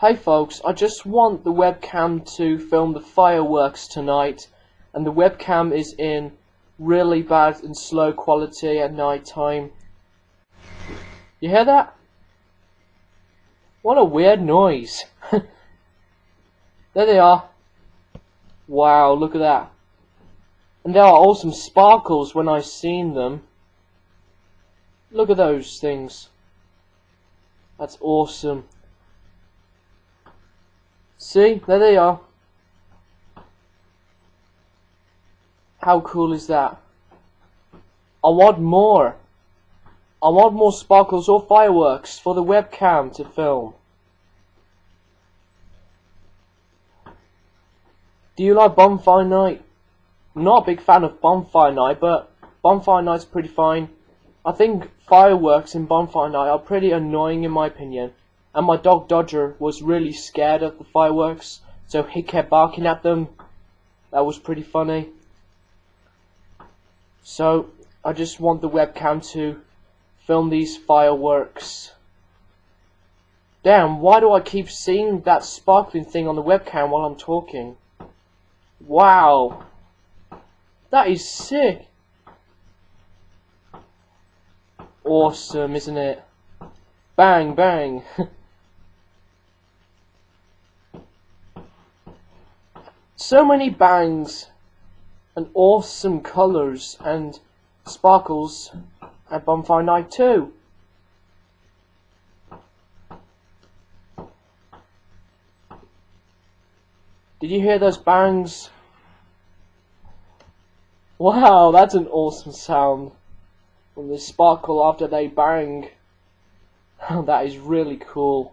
Hey folks, I just want the webcam to film the fireworks tonight, and the webcam is in really bad and slow quality at night time. You hear that? What a weird noise. There they are. Wow, look at that. And there are awesome sparkles when I seen them. Look at those things. That's awesome. See, there they are. How cool is that? I want more. I want more sparkles or fireworks for the webcam to film. Do you like Bonfire Night? I'm not a big fan of Bonfire Night, but Bonfire Night's pretty fine. I think fireworks in Bonfire Night are pretty annoying in my opinion. And my dog Dodger was really scared of the fireworks, so he kept barking at them. That was pretty funny. So I just want the webcam to film these fireworks. Damn, why do I keep seeing that sparkling thing on the webcam while I'm talking? Wow, that is sick. Awesome, isn't it? Bang, bang. So many bangs and awesome colors and sparkles at Bonfire Night too. Did you hear those bangs? Wow, that's an awesome sound. When they sparkle after they bang. That is really cool.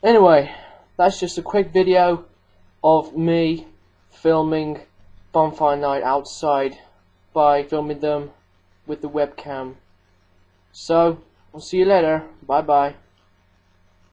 Anyway, that's just a quick video of me filming Bonfire Night outside by filming them with the webcam. So, I'll see you later. Bye bye.